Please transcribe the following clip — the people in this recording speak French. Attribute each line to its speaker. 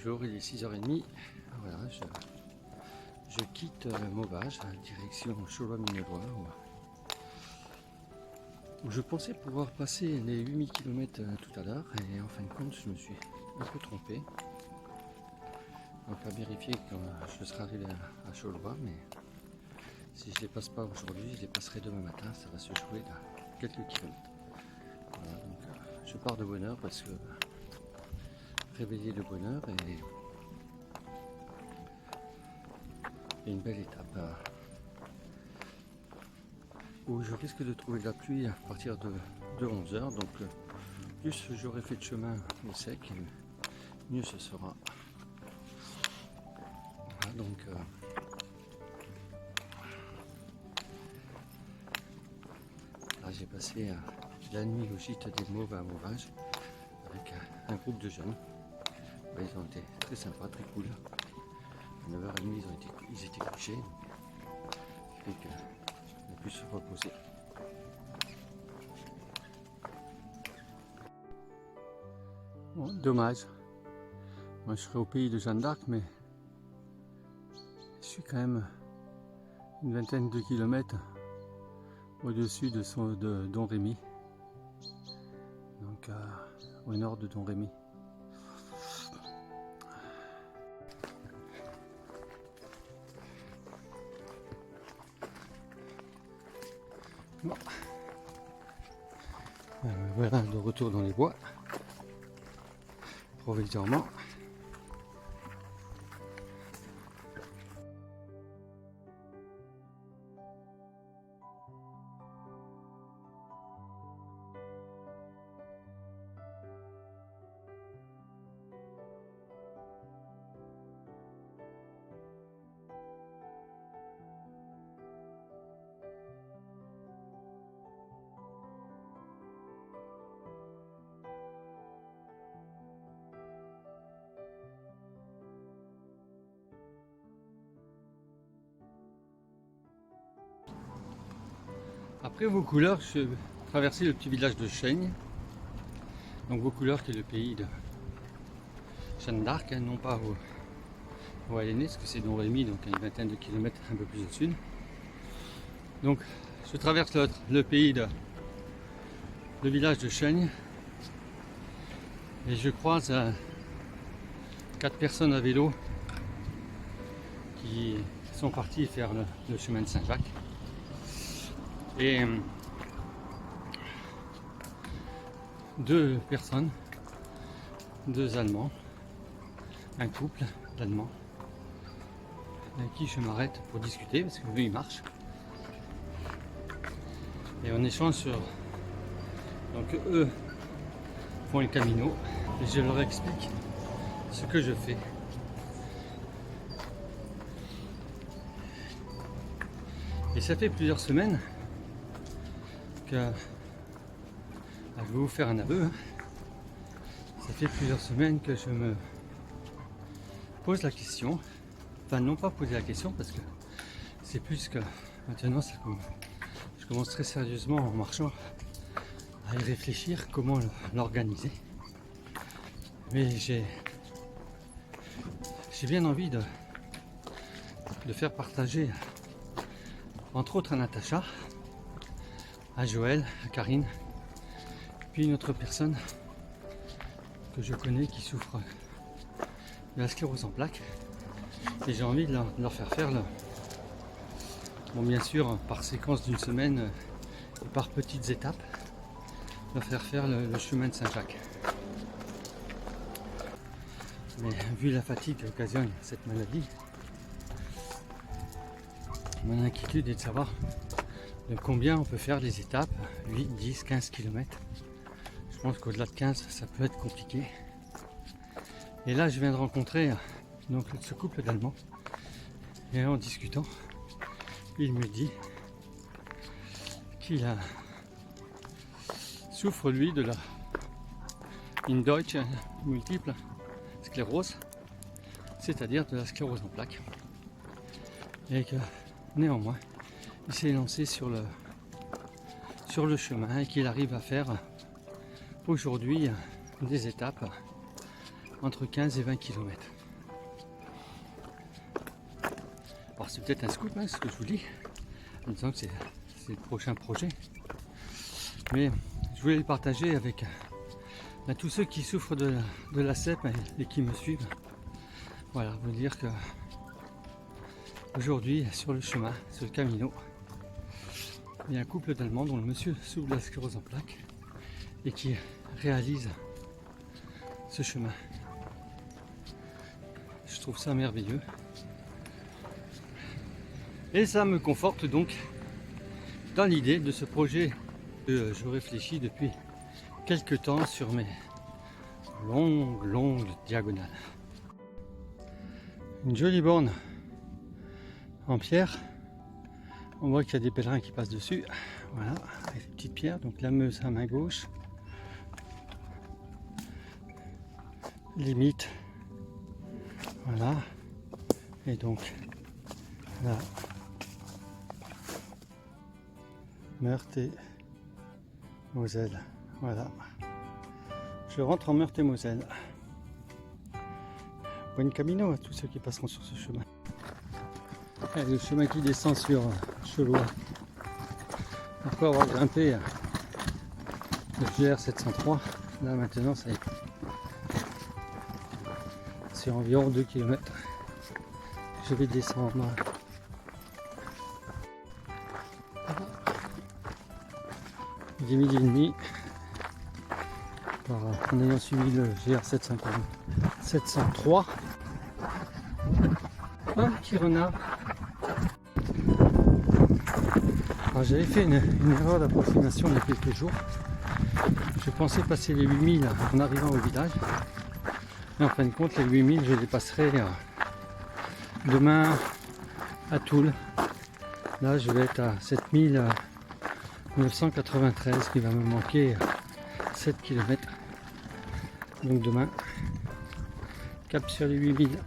Speaker 1: Bonjour, il est 6h30. Voilà, je quitte Maubage, direction Chaulois-Minelois, où je pensais pouvoir passer les 8000 km tout à l'heure, et en fin de compte, je me suis un peu trompé. Donc à vérifier quand je serai arrivé à Chaulois, mais si je ne les passe pas aujourd'hui, je les passerai demain matin. Ça va se jouer à quelques kilomètres. Voilà, donc je pars de bonne heure parce que réveiller de bonne heure et une belle étape où je risque de trouver la pluie à partir de 11h. Donc plus j'aurai fait de chemin au sec, mieux ce sera. Voilà, donc là j'ai passé la nuit au gîte des Mauves à Maubage avec un groupe de jeunes. Ils ont été très sympas, très cool. À 9h30 ils étaient couchés. Et qu'on a pu se reposer. Bon, dommage. Moi je serais au pays de Jeanne d'Arc, mais je suis quand même une vingtaine de kilomètres au-dessus de Domrémy. Donc au nord de Domrémy. Bon. Voilà, de retour dans les bois, provisoirement. Après Vaucouleurs, je traversais le petit village de Chaigne. Donc Vaucouleurs qui est le pays de Jeanne d'Arc, hein, non pas au Alénès, parce que c'est Domrémy, donc à une vingtaine de kilomètres un peu plus au sud. Donc je traverse le pays le village de Chaigne et je croise 4 personnes à vélo qui sont partis faire le chemin de Saint-Jacques. Et 2 personnes, 2 Allemands, un couple d'Allemands, avec qui je m'arrête pour discuter parce que eux ils marchent. Et on échange sur. Donc eux font le Camino et je leur explique ce que je fais. Et ça fait plusieurs semaines que. Je vais vous faire un aveu. Ça fait plusieurs semaines que je me pose la question. Enfin, non pas poser la question parce que c'est plus que maintenant je commence très sérieusement en marchant à y réfléchir comment l'organiser. Mais j'ai bien envie de faire partager entre autres à Natacha, à Joël, à Karine, puis une autre personne que je connais qui souffre de la sclérose en plaques. Et j'ai envie de leur faire faire bon, bien sûr par séquence d'une semaine et par petites étapes, leur faire faire le chemin de Saint-Jacques. Mais vu la fatigue qu'occasionne cette maladie, mon inquiétude est de savoir de combien on peut faire les étapes, 8, 10, 15 km. Je pense qu'au-delà de 15, ça peut être compliqué. Et là, je viens de rencontrer donc, ce couple d'Allemands. Et en discutant, il me dit qu'il souffre, lui, de la une Deutsche multiple sclérose, c'est-à-dire de la sclérose en plaques. Et que, néanmoins, il s'est lancé sur le chemin et qu'il arrive à faire aujourd'hui des étapes entre 15 et 20 km. Alors c'est peut-être un scoop, hein, ce que je vous dis, en disant que c'est le prochain projet. Mais je voulais le partager avec tous ceux qui souffrent de la CEP et qui me suivent. Voilà, vous dire que aujourd'hui, sur le chemin, sur le Camino, il y a un couple d'Allemands dont le monsieur souffre de la sclérose en plaques et qui réalise ce chemin. Je trouve ça merveilleux. Et ça me conforte donc dans l'idée de ce projet que je réfléchis depuis quelques temps sur mes longues diagonales. Une jolie borne en pierre. On voit qu'il y a des pèlerins qui passent dessus. Voilà, avec des petites pierres. Donc la Meuse à main gauche. Limite. Voilà. Et donc là, Meurthe et Moselle. Voilà. Je rentre en Meurthe et Moselle. Bon camino à tous ceux qui passeront sur ce chemin. Et le chemin qui descend sur Chelois. Après avoir grimpé le GR 703, là maintenant ça y est. C'est environ 2 km. Je vais descendre. J'ai mis demi en ayant suivi le GR 703. Un petit renard. Alors j'avais fait une erreur d'approximation il y a quelques jours. Je pensais passer les 8000 en arrivant au village. Et en fin de compte, les 8000, je les passerai demain à Toul. Là, je vais être à 7993, qui va me manquer 7 km. Donc demain, cap sur les 8000.